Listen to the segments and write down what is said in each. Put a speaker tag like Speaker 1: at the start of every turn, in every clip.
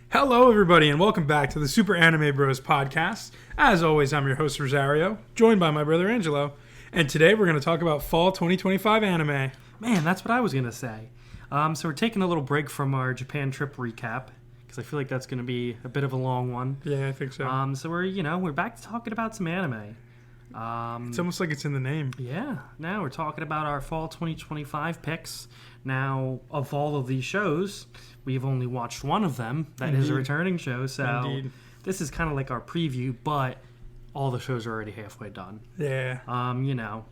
Speaker 1: Hello, everybody, and welcome back to the Super Anime Bros podcast. As always, I'm your host, Rosario, joined by my brother, Angelo. And today we're going to talk about fall 2025 anime.
Speaker 2: Man, that's what I was going to say. So we're taking a little break from our Japan trip recap, because I feel like that's going to be a bit of a long one.
Speaker 1: Yeah, I think so.
Speaker 2: So we're back to talking about some anime.
Speaker 1: It's almost like it's in the name.
Speaker 2: Yeah, now we're talking about our fall 2025 picks. Now, of all of these shows, we've only watched one of them. That is a returning show, so
Speaker 1: Indeed.
Speaker 2: This is kind of like our preview, but all the shows are already halfway done.
Speaker 1: Yeah.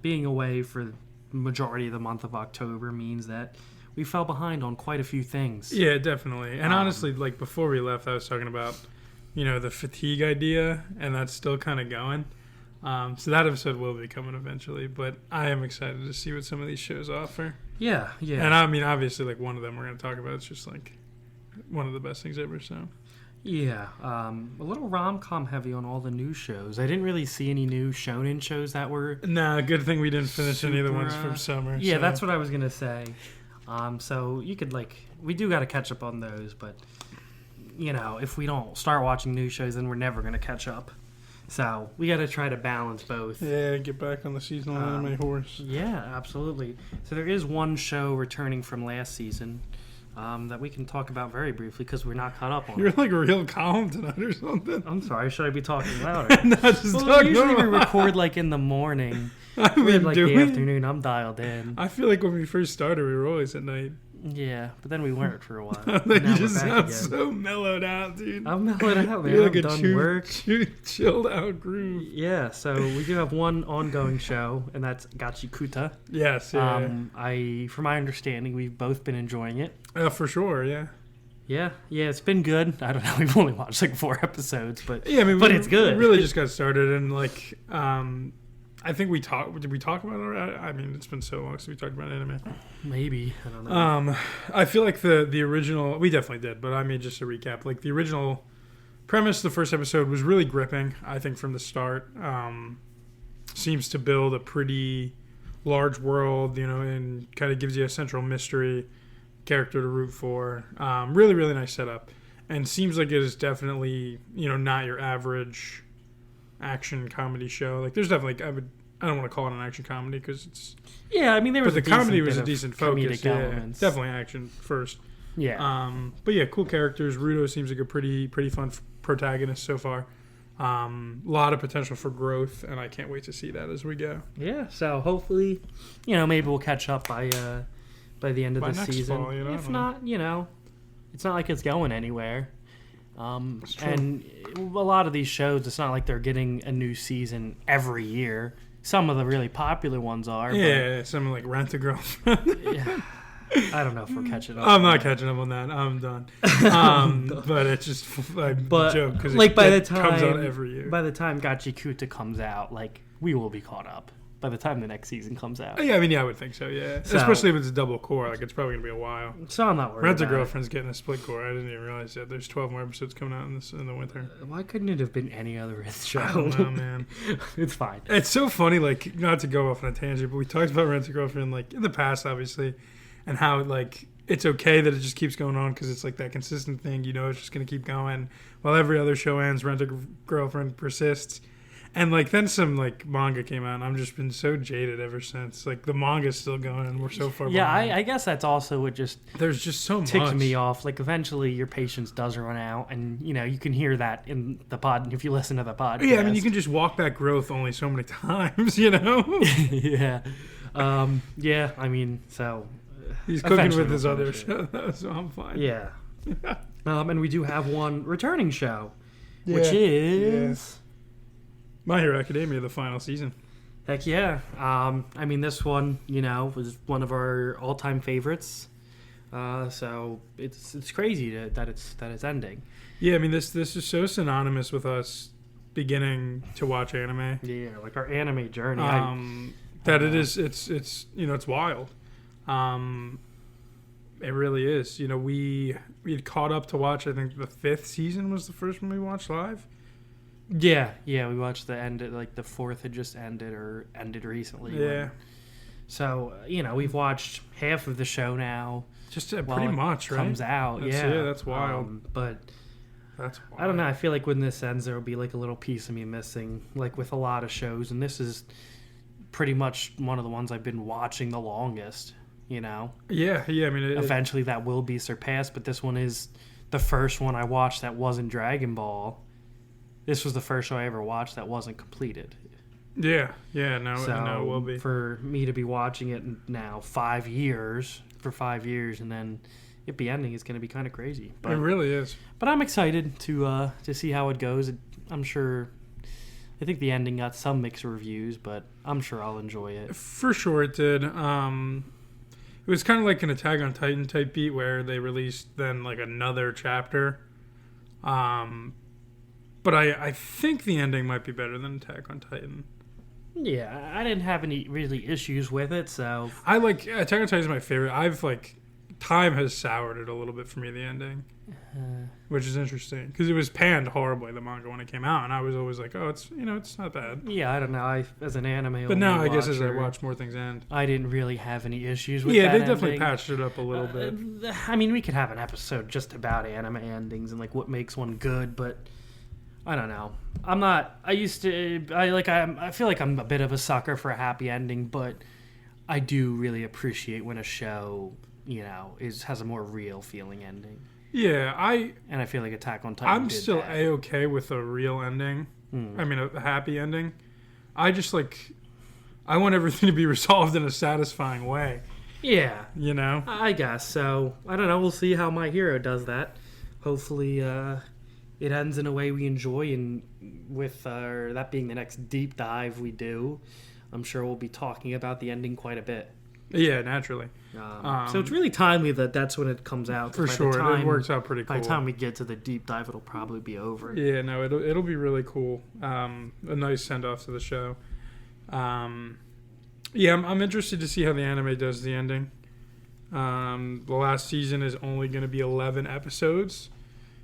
Speaker 2: Being away for the majority of the month of October means that we fell behind on quite a few things.
Speaker 1: Yeah, definitely. And honestly, like before we left, I was talking about, the fatigue idea, and that's still kind of going. So that episode will be coming eventually, but I am excited to see what some of these shows offer.
Speaker 2: Yeah.
Speaker 1: And I mean, obviously, like one of them we're going to talk about. It's just like one of the best things ever. So
Speaker 2: Yeah, a little rom-com heavy on all the new shows. I didn't really see any new shonen shows that were...
Speaker 1: Nah, good thing we didn't finish any of the ones from summer.
Speaker 2: Yeah,
Speaker 1: so.
Speaker 2: that's what I was going to say. So you could, we do got to catch up on those, but, if we don't start watching new shows, then we're never going to catch up. So we got to try to balance both.
Speaker 1: Yeah, get back on the seasonal anime horse.
Speaker 2: Yeah, absolutely. So there is one show returning from last season that we can talk about very briefly because we're not caught up on.
Speaker 1: You're like real calm tonight or something.
Speaker 2: I'm sorry. Should I be talking louder?
Speaker 1: No, just talk
Speaker 2: usually
Speaker 1: normal.
Speaker 2: we record in the morning.
Speaker 1: I've
Speaker 2: We're
Speaker 1: been
Speaker 2: the afternoon. I'm dialed in.
Speaker 1: I feel like when we first started, we were always at night.
Speaker 2: Yeah, but then we weren't for a while.
Speaker 1: Like
Speaker 2: Now
Speaker 1: you
Speaker 2: we're
Speaker 1: just
Speaker 2: back
Speaker 1: sound
Speaker 2: again.
Speaker 1: so mellowed out, dude.
Speaker 2: I'm mellowed out, man.
Speaker 1: You're like
Speaker 2: I'm done work.
Speaker 1: chilled out groove.
Speaker 2: Yeah, so we do have one ongoing show, and that's Gachikuta.
Speaker 1: Yes, yeah.
Speaker 2: From my understanding, we've both been enjoying it.
Speaker 1: For sure, yeah.
Speaker 2: Yeah, it's been good. I don't know. We've only watched 4 episodes, but
Speaker 1: Yeah, I mean,
Speaker 2: but it's good.
Speaker 1: We really just got started, and I think we talked. Did we talk about it? I mean, it's been so long since we talked about anime.
Speaker 2: Maybe, I don't know.
Speaker 1: I feel like the original. We definitely did, but I mean, just to recap, like the original premise, the first episode was really gripping. I think from the start, seems to build a pretty large world, and kind of gives you a central mystery character to root for. Really, really nice setup, and seems like it is definitely not your average action comedy show. Like there's definitely I don't want to call it an action comedy because it's
Speaker 2: I mean there was
Speaker 1: but the comedy was a decent focus. Yeah,
Speaker 2: elements.
Speaker 1: definitely action first.
Speaker 2: Yeah.
Speaker 1: But yeah, cool characters. Rudo seems like a pretty fun protagonist so far. A lot of potential for growth, and I can't wait to see that as we go.
Speaker 2: Yeah, so hopefully, maybe we'll catch up by the end of
Speaker 1: By
Speaker 2: the
Speaker 1: next
Speaker 2: season.
Speaker 1: fall,
Speaker 2: If not, it's not like it's going anywhere. And a lot of these shows, it's not like they're getting a new season every year. Some of the really popular ones are.
Speaker 1: Yeah, something like Rent a Girlfriend.
Speaker 2: But, I don't know if we're catching up.
Speaker 1: I'm not catching up on that. I'm done. But it's just a joke because
Speaker 2: by the
Speaker 1: it
Speaker 2: time
Speaker 1: comes out every year.
Speaker 2: By the time Gachikuta comes out, we will be caught up. By the time the next season comes out.
Speaker 1: Yeah, I mean, I would think so, yeah.
Speaker 2: So,
Speaker 1: especially if it's a double core. It's probably going to be a while.
Speaker 2: So I'm not worried
Speaker 1: Rent a
Speaker 2: about
Speaker 1: Girlfriend's getting a split core. I didn't even realize that. There's 12 more episodes coming out in the winter.
Speaker 2: Why couldn't it have been any other show?
Speaker 1: I don't know, man.
Speaker 2: It's fine.
Speaker 1: It's so funny, not to go off on a tangent, but we talked about Rent a Girlfriend, in the past, obviously, and how, it's okay that it just keeps going on because it's, that consistent thing. It's just going to keep going. While every other show ends, Rent a Girlfriend persists. And, then some, manga came out, and I've just been so jaded ever since. The manga's still going, and we're so far behind.
Speaker 2: I guess that's also what just...
Speaker 1: There's just so much.
Speaker 2: Ticks me off. Eventually your patience does run out, and, you can hear that in the pod, if you listen to the podcast.
Speaker 1: Yeah, I mean, you can just walk that growth only so many times,
Speaker 2: Yeah. Yeah, I mean, so...
Speaker 1: He's cooking with his other show, though, so I'm fine.
Speaker 2: Yeah. And we do have one returning show, which is...
Speaker 1: My Hero Academia, the final season.
Speaker 2: Heck yeah. I mean, this one, was one of our all-time favorites. So it's crazy that it's ending.
Speaker 1: Yeah, I mean, this is so synonymous with us beginning to watch anime.
Speaker 2: Yeah, our anime journey.
Speaker 1: It's wild. It really is. We had caught up to watch, I think the 5th season was the first one we watched live.
Speaker 2: Yeah, we watched the end. The 4th had just ended or ended recently.
Speaker 1: Yeah.
Speaker 2: So we've watched half of the show now.
Speaker 1: Just pretty much, right?
Speaker 2: Comes out.
Speaker 1: That's wild.
Speaker 2: But
Speaker 1: That's wild.
Speaker 2: I don't know. I feel like when this ends, there will be like a little piece of me missing, like with a lot of shows. And this is pretty much one of the ones I've been watching the longest, you know?
Speaker 1: Yeah. I mean,
Speaker 2: Eventually that will be surpassed, but this one is the first one I watched that wasn't Dragon Ball. This was the first show I ever watched that wasn't completed.
Speaker 1: Yeah. No,
Speaker 2: So
Speaker 1: no, it will be.
Speaker 2: for me to be watching it now 5 years, and then it be ending is going to be kind of crazy. But,
Speaker 1: It really is.
Speaker 2: but I'm excited to see how it goes. I'm sure. I think the ending got some mixed reviews, but I'm sure I'll enjoy it.
Speaker 1: For sure it did. It was kind of like an Attack on Titan type beat where they released then like another chapter. But I think the ending might be better than Attack on Titan.
Speaker 2: Yeah, I didn't have any really issues with it, so
Speaker 1: I like Attack on Titan is my favorite. Time has soured it a little bit for me, the ending, which is interesting because it was panned horribly, the manga, when it came out, and I was always like, oh, it's not bad.
Speaker 2: yeah, I don't know. I as an anime,
Speaker 1: But now I
Speaker 2: only
Speaker 1: guess as I
Speaker 2: watcher,
Speaker 1: watch more things end,
Speaker 2: I didn't really have any issues with
Speaker 1: yeah,
Speaker 2: that
Speaker 1: they definitely
Speaker 2: ending.
Speaker 1: patched it up a little bit.
Speaker 2: I mean, we could have an episode just about anime endings and like what makes one good, but I don't know. I'm not. I feel like I'm a bit of a sucker for a happy ending, but I do really appreciate when a show, has a more real feeling ending.
Speaker 1: Yeah,
Speaker 2: And I feel like Attack on Titan.
Speaker 1: I'm
Speaker 2: did
Speaker 1: still
Speaker 2: that.
Speaker 1: A-okay with a real ending. I mean, a happy ending. I just I want everything to be resolved in a satisfying way.
Speaker 2: Yeah,
Speaker 1: You know?
Speaker 2: I guess so. I don't know. We'll see how My Hero does that. Hopefully, it ends in a way we enjoy, and with that being the next deep dive we do, I'm sure we'll be talking about the ending quite a bit.
Speaker 1: Yeah, naturally.
Speaker 2: So it's really timely that that's when it comes out.
Speaker 1: For sure, it works out pretty cool.
Speaker 2: By the time we get to the deep dive, it'll probably be over.
Speaker 1: Yeah, no, it'll be really cool. A nice send off to the show. Yeah, I'm interested to see how the anime does the ending. The last season is only going to be 11 episodes,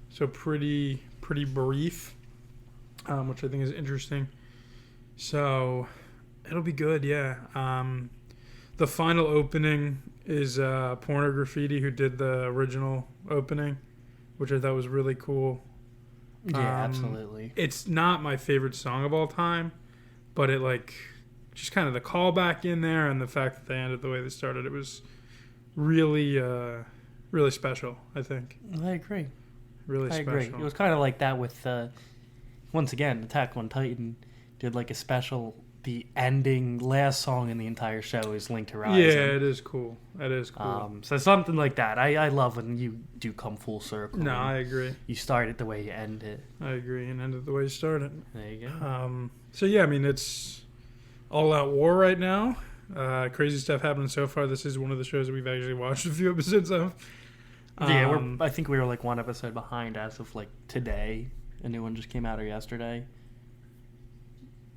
Speaker 1: so pretty brief, which I think is interesting. So it'll be good, yeah. The final opening is Porno Graffiti, who did the original opening, which I thought was really cool.
Speaker 2: Yeah, absolutely.
Speaker 1: It's not my favorite song of all time, but it just kind of the callback in there and the fact that they ended the way they started, it was really really special, I think.
Speaker 2: I agree.
Speaker 1: Really
Speaker 2: I
Speaker 1: special.
Speaker 2: agree. It was kind of like that with, once again, Attack on Titan did like a special. The ending last song in the entire show is Link to Horizon.
Speaker 1: Yeah, it is cool. That is cool.
Speaker 2: So something like that. I love when you do come full circle.
Speaker 1: No, I agree.
Speaker 2: You start it the way you end it.
Speaker 1: I agree, and ended the way you started.
Speaker 2: There you go.
Speaker 1: So yeah, I mean, it's all out war right now. Crazy stuff happening so far. This is one of the shows that we've actually watched a few episodes of.
Speaker 2: Yeah, I think we were like one episode behind as of like today. A new one just came out or yesterday.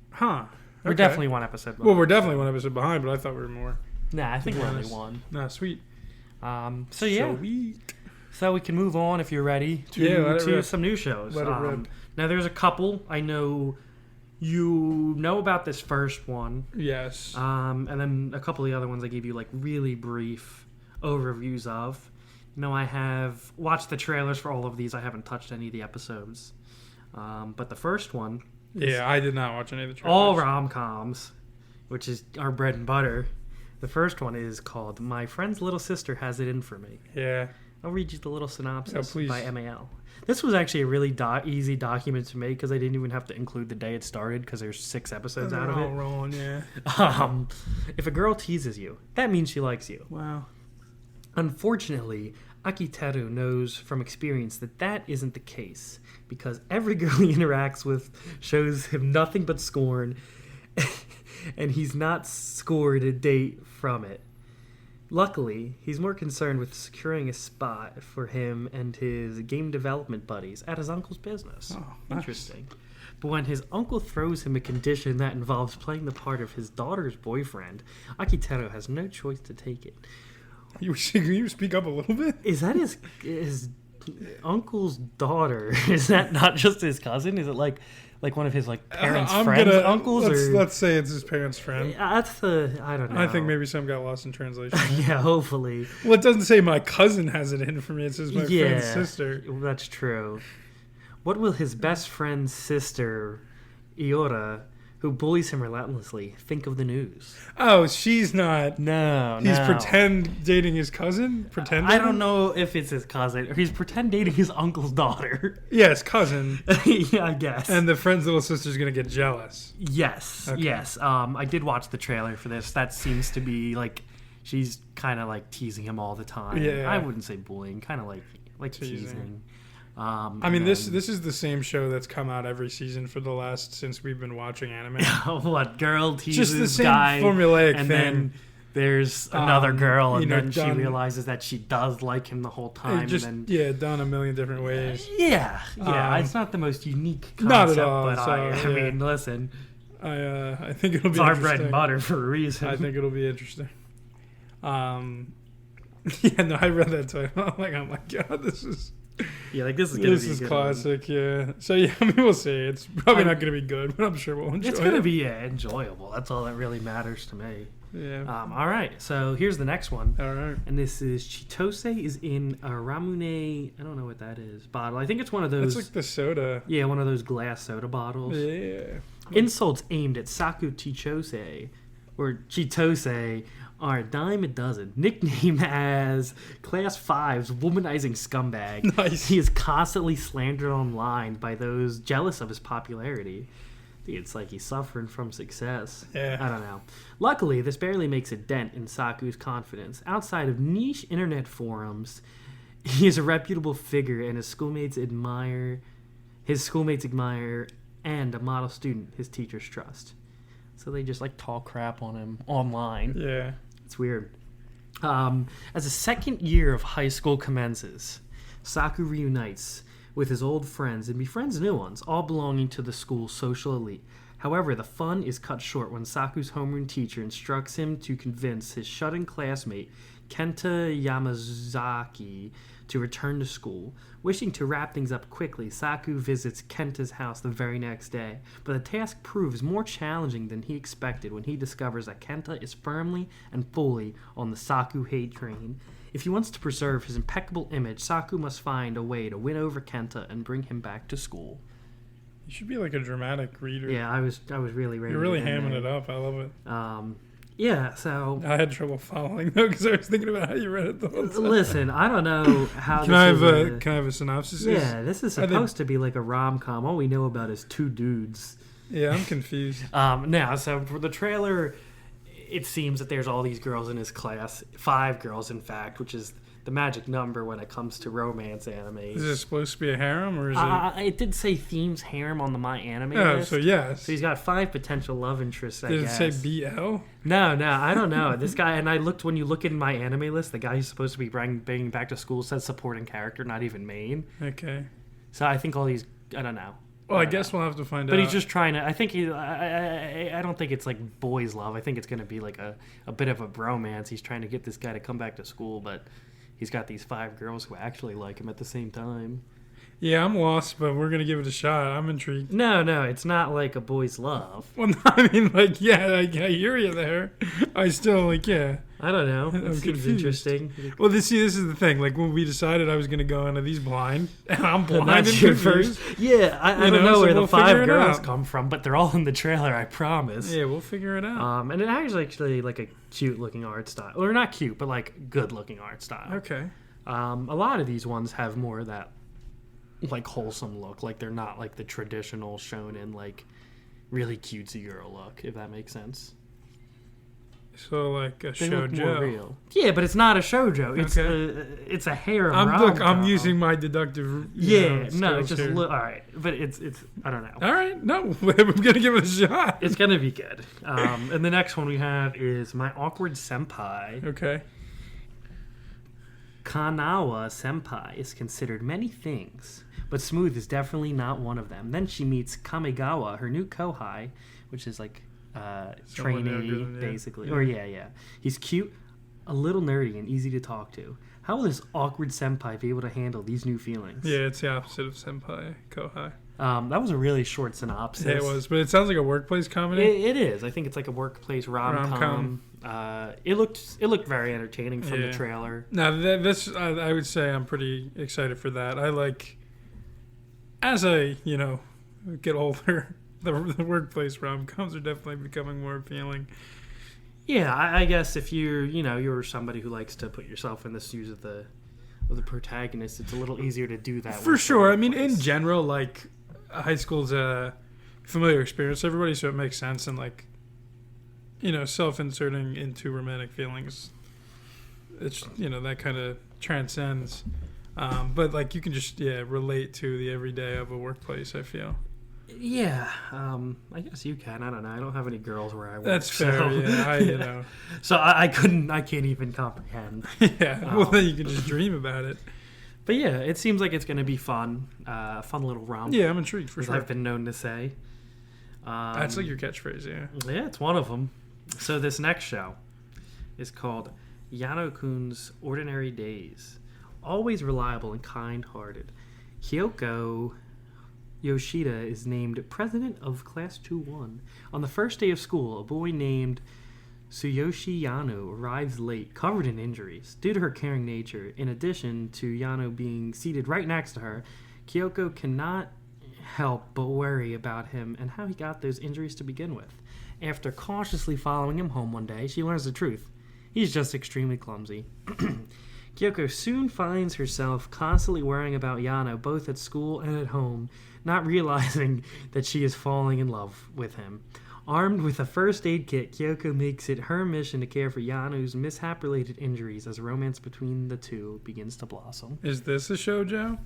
Speaker 1: Huh.
Speaker 2: We're
Speaker 1: Okay.
Speaker 2: definitely one episode behind.
Speaker 1: Well, we're definitely one episode behind, but I thought we were more.
Speaker 2: Nah, I think
Speaker 1: to be
Speaker 2: we're only
Speaker 1: honest.
Speaker 2: one.
Speaker 1: Nah, sweet.
Speaker 2: So yeah.
Speaker 1: Sweet.
Speaker 2: So we can move on if you're ready to,
Speaker 1: Yeah, let it
Speaker 2: to
Speaker 1: rip.
Speaker 2: some new shows.
Speaker 1: Let it rip.
Speaker 2: Now there's a couple. I know you know about this first one.
Speaker 1: Yes.
Speaker 2: And then a couple of the other ones I gave you like really brief overviews of. I have watched the trailers for all of these. I haven't touched any of the episodes. But the first one,
Speaker 1: Yeah, I did not watch any of the trailers.
Speaker 2: all rom-coms, which is our bread and butter. The first one is called My Friend's Little Sister Has It In For Me.
Speaker 1: Yeah.
Speaker 2: I'll read you the little synopsis
Speaker 1: please.
Speaker 2: by MAL. This was actually a really easy document to make because I didn't even have to include the day it started because there's 6 episodes out of
Speaker 1: all
Speaker 2: it.
Speaker 1: wrong, yeah.
Speaker 2: If a girl teases you, that means she likes you.
Speaker 1: Wow.
Speaker 2: Unfortunately, Akiteru knows from experience that that isn't the case because every girl he interacts with shows him nothing but scorn and he's not scored a date from it. Luckily, he's more concerned with securing a spot for him and his game development buddies at his uncle's business.
Speaker 1: Oh, nice.
Speaker 2: Interesting. But when his uncle throws him a condition that involves playing the part of his daughter's boyfriend, Akiteru has no choice to take it.
Speaker 1: Can you speak up a little bit?
Speaker 2: Is that his uncle's daughter? Is that not just his cousin? Is it like one of his like parents' friends' uncles?
Speaker 1: Let's say it's his parents' friend.
Speaker 2: That's I don't know.
Speaker 1: I think maybe some got lost in translation.
Speaker 2: Yeah, hopefully.
Speaker 1: Well, it doesn't say my cousin has it in for me. It says my friend's sister.
Speaker 2: That's true. What will his best friend's sister, Iora, who bullies him relentlessly, think of the news?
Speaker 1: Oh, she's not.
Speaker 2: No,
Speaker 1: He's pretend dating his cousin? Pretend
Speaker 2: I
Speaker 1: dating?
Speaker 2: don't know if it's his cousin, or he's pretend dating his uncle's daughter.
Speaker 1: Yes, cousin.
Speaker 2: Yeah, I guess.
Speaker 1: And the friend's little sister's going to get jealous.
Speaker 2: Yes,
Speaker 1: Okay.
Speaker 2: yes. I did watch the trailer for this. That seems to be like she's kind of like teasing him all the time.
Speaker 1: Yeah.
Speaker 2: I wouldn't say bullying, kind of like
Speaker 1: Teasing.
Speaker 2: teasing.
Speaker 1: I mean, this is the same show that's come out every season for the last since we've been watching anime.
Speaker 2: what girl teases
Speaker 1: Just the same
Speaker 2: guy,
Speaker 1: formulaic
Speaker 2: and
Speaker 1: thing.
Speaker 2: then there's another girl, and
Speaker 1: you know,
Speaker 2: then she
Speaker 1: done-
Speaker 2: realizes that she does like him the whole time.
Speaker 1: Just
Speaker 2: and then,
Speaker 1: done a million different ways.
Speaker 2: yeah. It's not the most unique concept,
Speaker 1: Not at all,
Speaker 2: but
Speaker 1: so,
Speaker 2: I
Speaker 1: yeah.
Speaker 2: mean, listen,
Speaker 1: I think it'll
Speaker 2: it's
Speaker 1: be
Speaker 2: our
Speaker 1: interesting.
Speaker 2: bread and butter for a reason.
Speaker 1: I think it'll be interesting. Yeah, no, I read that title. I'm like, oh my god, this is
Speaker 2: yeah, like this is gonna be a good one.
Speaker 1: classic. Yeah. So yeah, I mean, we'll see. It's probably not going to be good, but I'm sure we'll enjoy
Speaker 2: It's
Speaker 1: it.
Speaker 2: gonna be enjoyable. That's all that really matters to me.
Speaker 1: Yeah.
Speaker 2: All right, so here's the next one,
Speaker 1: All right.
Speaker 2: and this is Chitose is in a Ramune. I don't know what that is. Bottle. I think it's one of those.
Speaker 1: It's like the soda.
Speaker 2: Yeah, one of those glass soda bottles.
Speaker 1: Yeah.
Speaker 2: Insults aimed at Saku Chichose or Chitose are a dime a dozen. Nicknamed as Class 5's womanizing scumbag,
Speaker 1: Nice.
Speaker 2: he is constantly slandered online by those jealous of his popularity. It's like he's suffering from success.
Speaker 1: Yeah.
Speaker 2: I don't know. Luckily, this barely makes a dent in Saku's confidence. Outside of niche internet forums, he is a reputable figure and his schoolmates admire, and a model student his teachers trust. So they just like talk crap on him online.
Speaker 1: Yeah.
Speaker 2: It's weird. As the second year of high school commences, Saku reunites with his old friends and befriends new ones, all belonging to the school's social elite. However, the fun is cut short when Saku's homeroom teacher instructs him to convince his shut-in classmate, Kenta Yamazaki, to return to school. Wishing to wrap things up quickly, Saku visits Kenta's house the very next day, but the task proves more challenging than he expected when he discovers that Kenta is firmly and fully on the Saku hate train. If he wants to preserve his impeccable image, Saku must find a way to win over Kenta and bring him back to school.
Speaker 1: You should be like a dramatic reader.
Speaker 2: Yeah, I was really ready.
Speaker 1: You're really
Speaker 2: to get in
Speaker 1: hamming it
Speaker 2: there.
Speaker 1: up. I love it.
Speaker 2: Yeah, so
Speaker 1: I had trouble following though because I was thinking about how you read it the whole time.
Speaker 2: listen, I don't know how.
Speaker 1: Can
Speaker 2: this
Speaker 1: I
Speaker 2: is
Speaker 1: have a synopsis?
Speaker 2: Yeah, this is
Speaker 1: I think-
Speaker 2: supposed to be like a rom-com. All we know about is two dudes.
Speaker 1: Yeah, I'm confused.
Speaker 2: Now, so for the trailer, it seems that there's all these girls in his class, 5 girls, in fact, which is the magic number when it comes to romance anime.
Speaker 1: Is it supposed to be a harem or is
Speaker 2: It did say themes harem on the My Anime
Speaker 1: it? Oh,
Speaker 2: list.
Speaker 1: so yes.
Speaker 2: So he's got 5 potential love interests, I
Speaker 1: Did it
Speaker 2: guess.
Speaker 1: say BL?
Speaker 2: No, I don't know. This guy, and I looked, when you look in My Anime list, the guy who's supposed to be bringing back to school says supporting character, not even main.
Speaker 1: Okay.
Speaker 2: So I think all these, I don't know.
Speaker 1: Well, I
Speaker 2: don't
Speaker 1: guess
Speaker 2: know.
Speaker 1: we'll have to find out.
Speaker 2: But he's just trying to. I think I don't think it's like boys' love. I think it's going to be like a bit of a bromance. He's trying to get this guy to come back to school, but he's got these 5 girls who actually like him at the same time.
Speaker 1: Yeah, I'm lost, but we're gonna give it a shot. I'm intrigued.
Speaker 2: No, it's not like a boy's love.
Speaker 1: Well, no, I mean, like, yeah, I hear you there. I still like, yeah.
Speaker 2: I don't know.
Speaker 1: I'm
Speaker 2: It seems
Speaker 1: confused.
Speaker 2: interesting.
Speaker 1: Well, this is the thing. Like when we decided I was gonna go into these blind, and I'm
Speaker 2: And
Speaker 1: blind and
Speaker 2: that's your
Speaker 1: confused.
Speaker 2: first. Yeah, I
Speaker 1: You
Speaker 2: don't
Speaker 1: know,
Speaker 2: know
Speaker 1: so
Speaker 2: where
Speaker 1: we'll
Speaker 2: the 5
Speaker 1: figure it
Speaker 2: girls
Speaker 1: out.
Speaker 2: come from, but they're all in the trailer. I promise.
Speaker 1: Yeah, we'll figure it out.
Speaker 2: And it actually like a cute looking art style, or not cute, but like good looking art style.
Speaker 1: Okay.
Speaker 2: A lot of these ones have more of that like wholesome look. Like they're not like the traditional shonen like really cutesy girl look, if that makes sense.
Speaker 1: So like a
Speaker 2: They look more
Speaker 1: shoujo.
Speaker 2: real. Yeah, but it's not a shoujo. It's
Speaker 1: Okay.
Speaker 2: it's a harem.
Speaker 1: I'm
Speaker 2: rom-com.
Speaker 1: using my deductive.
Speaker 2: Yeah, no,
Speaker 1: skills
Speaker 2: it's just
Speaker 1: here.
Speaker 2: all right. But it's I don't know.
Speaker 1: All right, no, I'm gonna give it a shot.
Speaker 2: It's gonna be good. And the next one we have is My Awkward Senpai.
Speaker 1: Okay.
Speaker 2: Kanawa Senpai is considered many things, but Smooth is definitely not one of them. Then she meets Kamigawa, her new kohai, which is like
Speaker 1: Someone
Speaker 2: trainee,
Speaker 1: younger than- yeah.
Speaker 2: basically.
Speaker 1: Yeah.
Speaker 2: Or yeah. He's cute, a little nerdy, and easy to talk to. How will this awkward senpai be able to handle these new feelings?
Speaker 1: Yeah, it's the opposite of senpai, kohai.
Speaker 2: That was a really short synopsis.
Speaker 1: Yeah, it was, but it sounds like a workplace comedy.
Speaker 2: It is. I think it's like a workplace rom-com. It looked very entertaining from
Speaker 1: Yeah.
Speaker 2: the trailer.
Speaker 1: Now, this I would say I'm pretty excited for that. I like as I, get older, the workplace rom-coms are definitely becoming more appealing.
Speaker 2: Yeah, I guess if you're somebody who likes to put yourself in the shoes of the protagonist, it's a little easier to do that.
Speaker 1: For sure. I mean, in general, like, high school's a familiar experience to everybody, so it makes sense. And, like, self-inserting into romantic feelings, it's, that kind of transcends. But, like, you can just, relate to the everyday of a workplace, I feel.
Speaker 2: Yeah, I guess you can. I don't know. I don't have any girls where I work.
Speaker 1: That's fair,
Speaker 2: so.
Speaker 1: yeah.
Speaker 2: So I can't even comprehend.
Speaker 1: Yeah, well, then you can just dream about it.
Speaker 2: But yeah, it seems like it's going to be fun. Fun little romp.
Speaker 1: Yeah, I'm intrigued, for
Speaker 2: as
Speaker 1: sure.
Speaker 2: I've been known to say.
Speaker 1: That's like your catchphrase, yeah.
Speaker 2: Yeah, it's one of them. So this next show is called Yano-kun's Ordinary Days. Always reliable and kind-hearted, Kyoko Yoshida is named president of Class 2-1. On the first day of school, a boy named Tsuyoshi Yano arrives late, covered in injuries. Due to her caring nature, in addition to Yano being seated right next to her, Kyoko cannot help but worry about him and how he got those injuries to begin with. After cautiously following him home one day, she learns the truth. He's just extremely clumsy. Kyoko soon finds herself constantly worrying about Yano, both at school and at home, not realizing that she is falling in love with him. Armed with a first aid kit, Kyoko makes it her mission to care for Yano's mishap-related injuries as romance between the two begins to blossom.
Speaker 1: Is this a shoujo?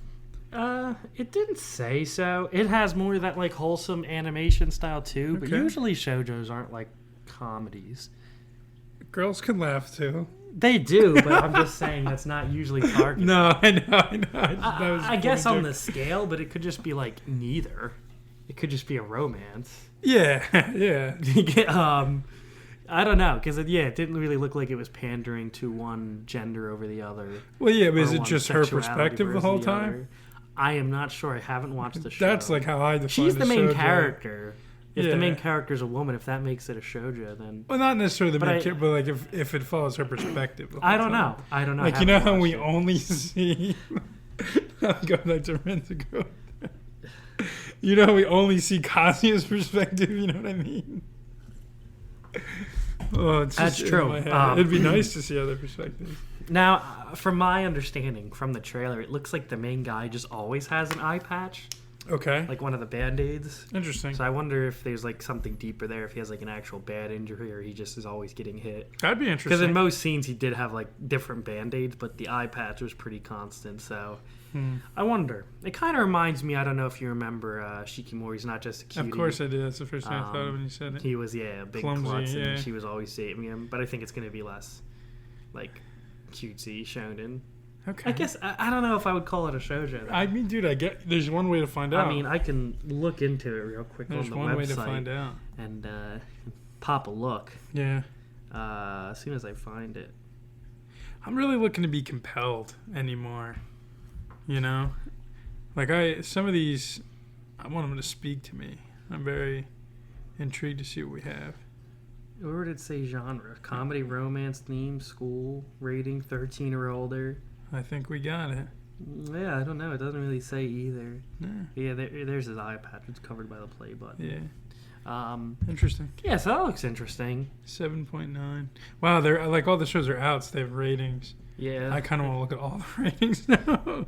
Speaker 2: It didn't say so. It has more of that, like, wholesome animation style, too, but
Speaker 1: Okay.
Speaker 2: usually shoujos aren't, like, comedies.
Speaker 1: Girls can laugh, too.
Speaker 2: They do, but I'm just saying that's not usually targeted.
Speaker 1: No, I know.
Speaker 2: I guess on the scale, but it could just be like neither. It could just be a romance.
Speaker 1: Yeah, yeah.
Speaker 2: I don't know, because it didn't really look like it was pandering to one gender over the other.
Speaker 1: Well, yeah, but
Speaker 2: or
Speaker 1: is it
Speaker 2: one
Speaker 1: just her
Speaker 2: sexuality
Speaker 1: perspective the
Speaker 2: versus
Speaker 1: whole
Speaker 2: the
Speaker 1: time?
Speaker 2: other. I am not sure. I haven't watched the show.
Speaker 1: That's like how I define
Speaker 2: She's the main
Speaker 1: shoujo.
Speaker 2: character. If the main
Speaker 1: Yeah.
Speaker 2: character's a woman, if that makes it a shoujo, then
Speaker 1: Well, not necessarily the
Speaker 2: But
Speaker 1: main
Speaker 2: I-
Speaker 1: character, but like if it follows her perspective. the
Speaker 2: I
Speaker 1: whole
Speaker 2: don't
Speaker 1: time.
Speaker 2: know. I don't know.
Speaker 1: Like,
Speaker 2: I
Speaker 1: you know
Speaker 2: haven't
Speaker 1: how we
Speaker 2: watched it.
Speaker 1: only see. I'm going back to Rinzigo. You know how we only see Kazuya's perspective. You know what I mean? Oh, it's
Speaker 2: That's
Speaker 1: just
Speaker 2: true.
Speaker 1: in my head. It'd be nice to see other perspectives.
Speaker 2: Now, from my understanding from the trailer, it looks like the main guy just always has an eye patch,
Speaker 1: Okay,
Speaker 2: like one of the Band-Aids.
Speaker 1: interesting.
Speaker 2: So I wonder if there's like something deeper there, if he has like an actual bad injury or he just is always getting hit.
Speaker 1: That'd be
Speaker 2: Because
Speaker 1: interesting.
Speaker 2: in most scenes he did have like different Band-Aids, but the eye patch was pretty constant. So I wonder. It kind of reminds me, I don't know if you remember Shikimori's Not Just a Cutie.
Speaker 1: Of course I did. That's the first thing I thought of when you said it.
Speaker 2: He was, a big
Speaker 1: Clumsy,
Speaker 2: klutz, and
Speaker 1: yeah.
Speaker 2: she was always saving him. But I think it's going to be less, like, cutesy shonen.
Speaker 1: Okay.
Speaker 2: I guess, I don't know if I would call it a shoujo. Though.
Speaker 1: I mean, dude, there's one way to find out.
Speaker 2: I mean, I can look into it real quick
Speaker 1: there's
Speaker 2: on the
Speaker 1: one
Speaker 2: website
Speaker 1: way to find out.
Speaker 2: and pop a look
Speaker 1: Yeah.
Speaker 2: as soon as I find it.
Speaker 1: I'm really looking to be compelled anymore. You know? Like, some of these, I want them to speak to me. I'm very intrigued to see what we have.
Speaker 2: Where did it say genre? Comedy, romance, theme, school, rating, 13 or older.
Speaker 1: I think we got it.
Speaker 2: Yeah, I don't know. It doesn't really say either.
Speaker 1: Yeah.
Speaker 2: Yeah, there's his eye patch. It's covered by the play button.
Speaker 1: Yeah. Interesting.
Speaker 2: Yeah, so that looks interesting.
Speaker 1: 7.9. Wow, they're like all the shows are out, so they have ratings.
Speaker 2: Yeah.
Speaker 1: I kind of want to look at all the ratings now.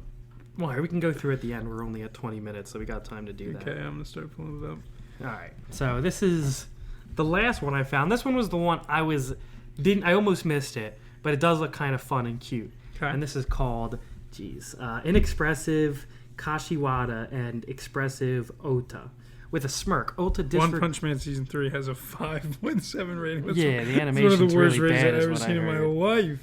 Speaker 2: Well, we can go through at the end. We're only at 20 minutes, so we got time to do that.
Speaker 1: Okay, I'm gonna start pulling it up.
Speaker 2: All right. So this is the last one I found. This one was the one I almost missed it, but it does look kind of fun and cute.
Speaker 1: Okay.
Speaker 2: And this is called, Inexpressive Kashiwada and Expressive Ota. With a smirk, Ota
Speaker 1: One Punch Man season 3 has a 5.7 rating. That's
Speaker 2: Yeah, the
Speaker 1: one of
Speaker 2: animation's
Speaker 1: the worst
Speaker 2: really
Speaker 1: ratings
Speaker 2: bad
Speaker 1: I've
Speaker 2: is
Speaker 1: ever
Speaker 2: what I
Speaker 1: seen in my
Speaker 2: heard.
Speaker 1: life.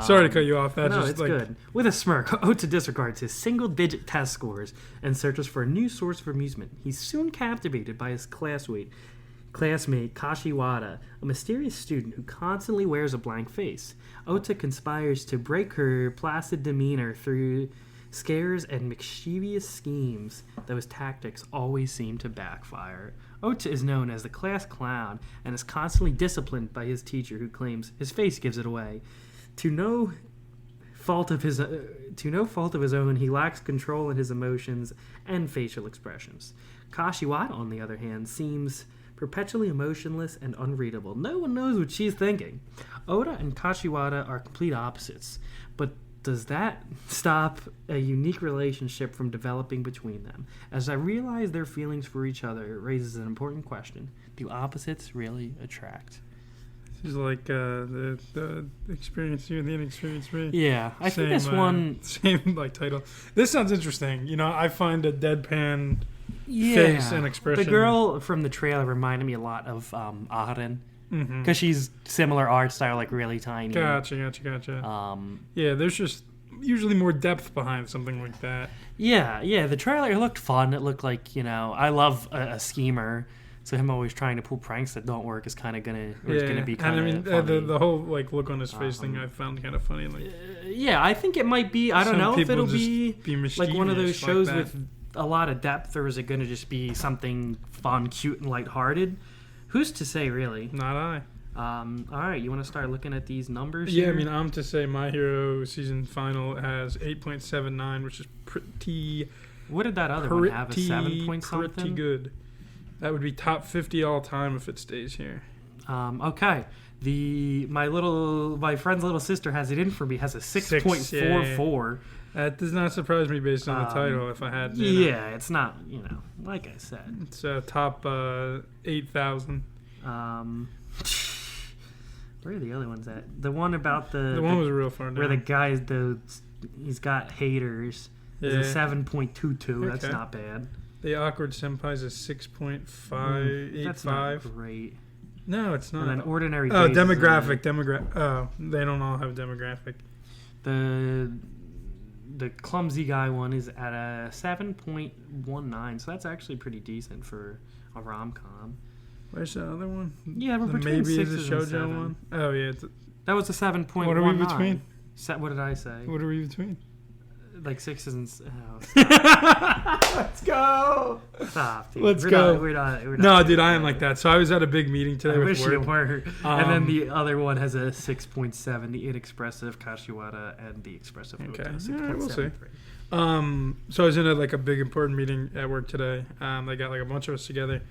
Speaker 1: Sorry to cut you off. That's
Speaker 2: No,
Speaker 1: just
Speaker 2: it's
Speaker 1: like
Speaker 2: good. With a smirk, Ota disregards his single-digit test scores and searches for a new source of amusement. He's soon captivated by his classmate Kashiwada, a mysterious student who constantly wears a blank face. Ota conspires to break her placid demeanor through scares and mischievous schemes, though his tactics always seem to backfire. Ota is known as the class clown and is constantly disciplined by his teacher, who claims his face gives it away. To no no fault of his own, he lacks control in his emotions and facial expressions. Kashiwata, on the other hand, seems perpetually emotionless and unreadable. No one knows what she's thinking. Oda and Kashiwata are complete opposites, but does that stop a unique relationship from developing between them? As I realize their feelings for each other, it raises an important question. Do opposites really attract?
Speaker 1: This is like the experience you and the inexperienced me.
Speaker 2: Yeah, I think this one...
Speaker 1: Same like title. This sounds interesting. You know, I find a deadpan
Speaker 2: Yeah.
Speaker 1: face and expression.
Speaker 2: The girl from the trailer reminded me a lot of Aren.
Speaker 1: Mhm.
Speaker 2: Because she's similar art style, like really tiny.
Speaker 1: Gotcha. Yeah, there's just usually more depth behind something like that.
Speaker 2: Yeah. The trailer looked fun. It looked like, I love a schemer. So him always trying to pull pranks that don't work is kind of gonna be kind of
Speaker 1: and
Speaker 2: funny.
Speaker 1: The whole like look on his face thing I found kind of funny. Like,
Speaker 2: yeah, I think it might be. I don't know if it'll be like one of those shows
Speaker 1: like
Speaker 2: with a lot of depth, or is it going to just be something fun, cute, and lighthearted? Who's to say, really?
Speaker 1: Not I.
Speaker 2: All right, you want to start looking at these numbers?
Speaker 1: Yeah,
Speaker 2: here?
Speaker 1: I mean, I'm to say My Hero season final has 8.79, which is pretty.
Speaker 2: What did that other one have? A 7 point something?
Speaker 1: Pretty good. That would be top 50 all time if it stays here.
Speaker 2: Okay. My friend's little sister has it in for me. Has a 6.44.
Speaker 1: That does not surprise me based on the title. If I had,
Speaker 2: yeah, it's not. Like I said,
Speaker 1: it's top 8,000.
Speaker 2: Where are the other ones at? The one about the
Speaker 1: one was real far down.
Speaker 2: where the guy's he's got haters. Is a 7.22.
Speaker 1: Okay.
Speaker 2: That's not bad.
Speaker 1: The Awkward Senpai's a 6.585.
Speaker 2: That's not great.
Speaker 1: No, it's not.
Speaker 2: And then Ordinary
Speaker 1: Oh,
Speaker 2: Days
Speaker 1: demographic. Oh, they don't all have demographic.
Speaker 2: The Clumsy Guy one is at a 7.19, so that's actually pretty decent for a rom-com.
Speaker 1: Where's the other one?
Speaker 2: Yeah, we're
Speaker 1: the
Speaker 2: between
Speaker 1: maybe is a
Speaker 2: sixes and
Speaker 1: shoujo
Speaker 2: seven.
Speaker 1: one. Oh yeah.
Speaker 2: That was a 7.19.
Speaker 1: What are we between?
Speaker 2: What did I say?
Speaker 1: What are we between?
Speaker 2: Like sixes and...
Speaker 1: Let's go.
Speaker 2: Stop, dude.
Speaker 1: Let's go.
Speaker 2: We're not
Speaker 1: no, dude, I am like that. So I was at a big meeting today
Speaker 2: I
Speaker 1: with
Speaker 2: wish
Speaker 1: work.
Speaker 2: you were. And then the other one has a 6.7, the Inexpressive Kashiwata and the Expressive
Speaker 1: Okay.
Speaker 2: Muto,
Speaker 1: All right, we'll see.
Speaker 2: 6.73.
Speaker 1: So I was in a big important meeting at work today. They got like a bunch of us together,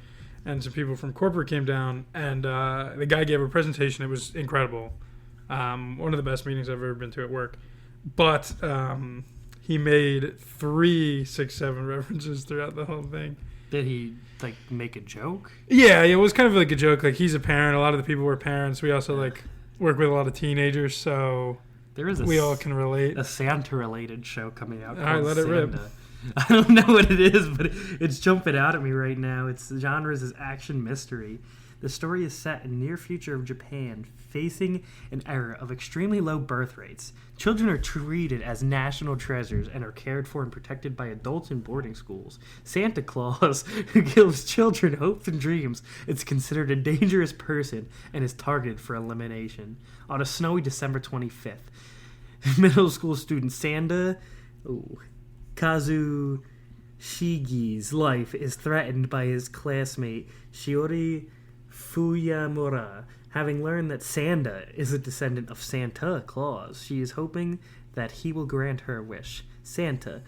Speaker 1: and some people from corporate came down, and the guy gave a presentation. It was incredible. One of the best meetings I've ever been to at work. But he made 3 6-7 references throughout the whole thing.
Speaker 2: Did he make a joke?
Speaker 1: Yeah, it was kind of like a joke. Like, he's a parent. A lot of the people were parents. We also work with a lot of teenagers, so
Speaker 2: there is
Speaker 1: we all can relate.
Speaker 2: A Santa-related show coming out.
Speaker 1: All right, let it rip.
Speaker 2: I don't know what it is, but it's jumping out at me right now. Its genres is action mystery. The story is set in near future of Japan, facing an era of extremely low birth rates. Children are treated as national treasures and are cared for and protected by adults in boarding schools. Santa Claus, who gives children hopes and dreams, is considered a dangerous person and is targeted for elimination. On a snowy December 25th, middle school student Sanda Kazushigi's life is threatened by his classmate Shiori Fuyamura. Having learned that Sanda is a descendant of Santa Claus, she is hoping that he will grant her wish. Santa,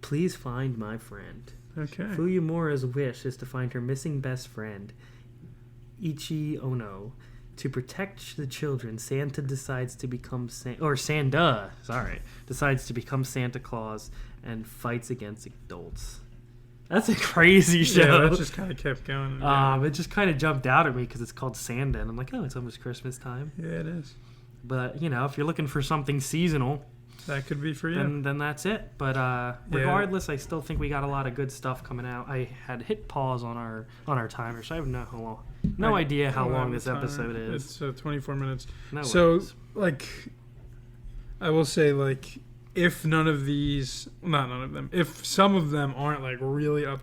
Speaker 2: please find my friend.
Speaker 1: Okay.
Speaker 2: Fuyamura's wish is to find her missing best friend, Ichi Ono. To protect the children, Sanda decides to become Sanda decides to become Santa Claus and fights against adults. That's a crazy show.
Speaker 1: Yeah, that just kind of kept going.
Speaker 2: It just kind of jumped out at me because it's called Sanda, and I'm like, oh, it's almost Christmas time.
Speaker 1: Yeah, it is.
Speaker 2: But if you're looking for something seasonal,
Speaker 1: that could be for you.
Speaker 2: Then that's it. But regardless, I still think we got a lot of good stuff coming out. I had hit pause on our timer, so I have no idea how long this episode is.
Speaker 1: It's 24 minutes.
Speaker 2: No
Speaker 1: so,
Speaker 2: worries.
Speaker 1: I will say, if none of these, not none of them, if some of them aren't really up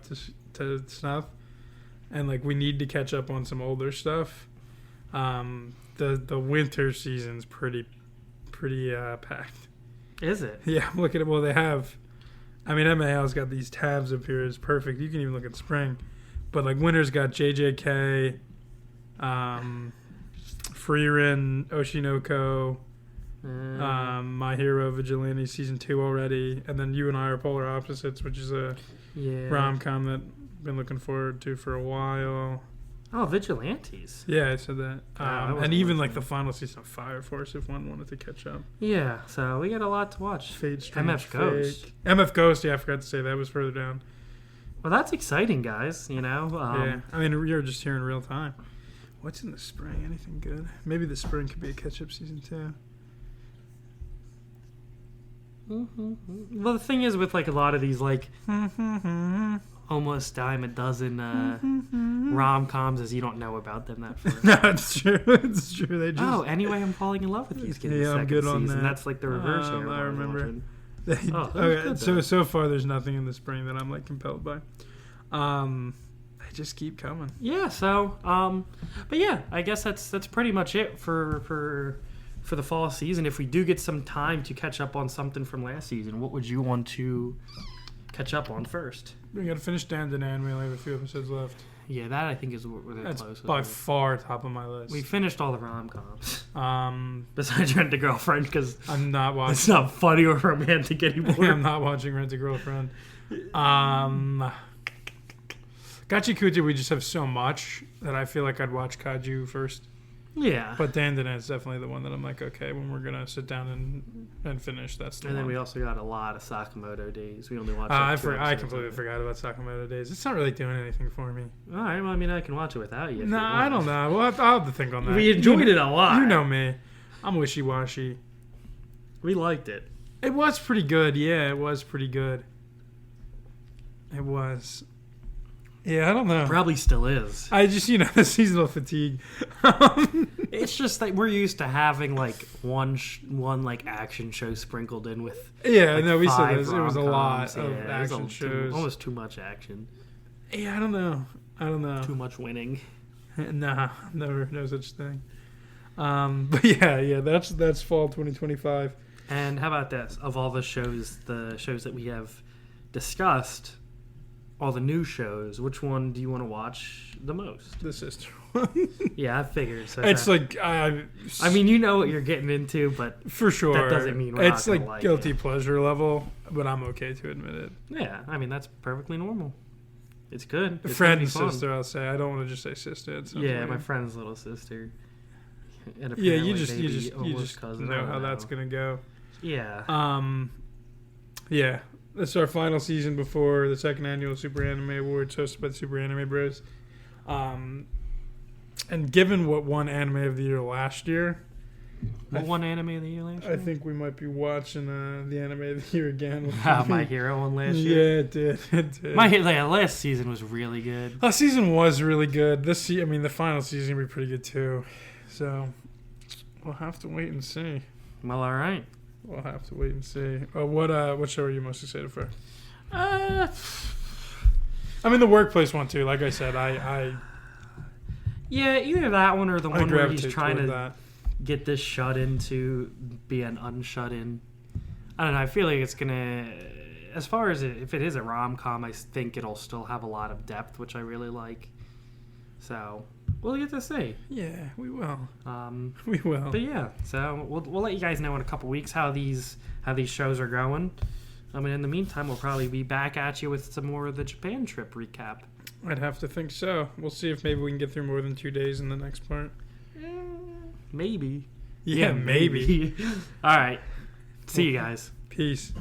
Speaker 1: to snuff, and we need to catch up on some older stuff, the winter season's pretty packed.
Speaker 2: Is it?
Speaker 1: Yeah, I'm looking at they have. I mean, MAL's got these tabs up here. It's perfect. You can even look at spring, but winter's got JJK, Frieren, Oshinoko. My Hero Vigilante season 2 already, and then You and I Are Polar Opposites, which is a rom-com that I've been looking forward to for a while.
Speaker 2: Oh, Vigilantes.
Speaker 1: Yeah, I said that.
Speaker 2: I wasn't
Speaker 1: And even
Speaker 2: watching
Speaker 1: like the final season of Fire Force, if one wanted to catch up.
Speaker 2: Yeah, so we got a lot to watch.
Speaker 1: Fate Strange
Speaker 2: MF Ghost.
Speaker 1: Fake. MF Ghost, yeah, I forgot to say that was further down.
Speaker 2: Well, that's exciting, guys. You know.
Speaker 1: Yeah, I mean, you're just here in real time. What's in the spring? Anything good? Maybe the spring could be a catch-up season 2.
Speaker 2: Well, the thing is with like a lot of these like almost dime a dozen rom-coms is you don't know about them that far.
Speaker 1: No, it's true. It's true. They just.
Speaker 2: Oh, Anyway, I'm Falling in Love with You. Getting
Speaker 1: Yeah,
Speaker 2: the
Speaker 1: I'm
Speaker 2: second
Speaker 1: good on
Speaker 2: season.
Speaker 1: that.
Speaker 2: That's like the reverse here.
Speaker 1: I remember.
Speaker 2: Watching.
Speaker 1: They,
Speaker 2: Oh, that was
Speaker 1: okay,
Speaker 2: good,
Speaker 1: so far there's nothing in the spring that I'm like compelled by. They just keep coming.
Speaker 2: Yeah. So, but yeah, I guess that's pretty much it for the fall season. If we do get some time to catch up on something from last season, what would you want to catch up on first?
Speaker 1: We gotta finish Dan Danan. We only have a few episodes left.
Speaker 2: Yeah, that I think is where they're
Speaker 1: That's
Speaker 2: closest.
Speaker 1: by far top of my list.
Speaker 2: We finished all the rom-coms.
Speaker 1: Um,
Speaker 2: Besides Rent a Girlfriend, because
Speaker 1: I'm not
Speaker 2: it's
Speaker 1: watching.
Speaker 2: not funny or romantic anymore.
Speaker 1: I'm not watching Rent a Girlfriend. Gachikuta, we just have so much that I feel like I'd watch Kaiju first.
Speaker 2: Yeah.
Speaker 1: But Dan Danan's definitely the one that I'm like, okay, when we're gonna sit down and finish, that's the
Speaker 2: And
Speaker 1: one.
Speaker 2: then we also got a lot of Sakamoto days. We only watched.
Speaker 1: I
Speaker 2: two
Speaker 1: I
Speaker 2: episodes
Speaker 1: completely
Speaker 2: of it.
Speaker 1: forgot about Sakamoto Days. It's not really doing anything for me.
Speaker 2: All right. Well, I mean, I can watch it without you. if you
Speaker 1: Nah, I
Speaker 2: want.
Speaker 1: don't know. Well, I'll have to think on that.
Speaker 2: We enjoyed it a lot.
Speaker 1: You know me. I'm wishy-washy.
Speaker 2: We liked it.
Speaker 1: It was pretty good. Yeah, it was pretty good. It was. Yeah, I don't know.
Speaker 2: Probably still is.
Speaker 1: I just, the seasonal fatigue.
Speaker 2: It's just that we're used to having like one like action show sprinkled in with.
Speaker 1: Yeah,
Speaker 2: like
Speaker 1: no, we said
Speaker 2: 5
Speaker 1: this. It was a lot
Speaker 2: rom-coms.
Speaker 1: of
Speaker 2: Yeah, it was
Speaker 1: action
Speaker 2: too-
Speaker 1: shows.
Speaker 2: almost too much action.
Speaker 1: Yeah, I don't know.
Speaker 2: Too much winning.
Speaker 1: Nah, no such thing. But yeah, that's fall 2025.
Speaker 2: And how about this? Of all the shows that we have discussed, all the new shows, which one do you want to watch the most?
Speaker 1: The sister.
Speaker 2: Yeah, I figured. So
Speaker 1: It's
Speaker 2: that-
Speaker 1: like
Speaker 2: I mean, you know what you're getting into, but
Speaker 1: for sure.
Speaker 2: that doesn't mean we're
Speaker 1: it's
Speaker 2: not gonna
Speaker 1: like
Speaker 2: like
Speaker 1: guilty
Speaker 2: it.
Speaker 1: pleasure level, but I'm okay to admit it.
Speaker 2: yeah, I mean that's perfectly normal. It's good. It's
Speaker 1: Friend
Speaker 2: gonna
Speaker 1: and
Speaker 2: be fun.
Speaker 1: sister, I'll say. I don't want to just say sister. It sounds
Speaker 2: Yeah,
Speaker 1: weird.
Speaker 2: my friend's little sister. And
Speaker 1: Yeah,
Speaker 2: apparently
Speaker 1: you
Speaker 2: maybe
Speaker 1: just
Speaker 2: almost cousin. I
Speaker 1: know
Speaker 2: don't
Speaker 1: how that's gonna go.
Speaker 2: Yeah.
Speaker 1: Yeah, this is our final season before the second annual Super Anime Awards hosted by the Super Anime Bros. And given what won Anime of the Year last year,
Speaker 2: What one anime of the year last year?
Speaker 1: I think we might be watching the Anime of the Year again.
Speaker 2: My Hero one last year.
Speaker 1: Yeah, it did. It did.
Speaker 2: Last season was really good.
Speaker 1: Last season was really good. The final season will be pretty good too. So we'll have to wait and see.
Speaker 2: Well, all right.
Speaker 1: We'll have to wait and see. What show are you most excited for? I mean, the Workplace one too. Like I said, I
Speaker 2: Yeah, either that one or the one where he's
Speaker 1: gravitate
Speaker 2: trying
Speaker 1: toward
Speaker 2: to
Speaker 1: that.
Speaker 2: get this shut in to be an unshut in. I don't know. I feel like it's gonna. As far as if it is a rom com, I think it'll still have a lot of depth, which I really like. So we'll get to see.
Speaker 1: Yeah, we will.
Speaker 2: Um,
Speaker 1: We will.
Speaker 2: But yeah, so we'll let you guys know in a couple weeks how these shows are going. I mean, in the meantime, we'll probably be back at you with some more of the Japan trip recap.
Speaker 1: I'd have to think so. We'll see if maybe we can get through more than 2 days in the next part.
Speaker 2: Maybe.
Speaker 1: Yeah, maybe.
Speaker 2: All right. See you guys.
Speaker 1: Peace.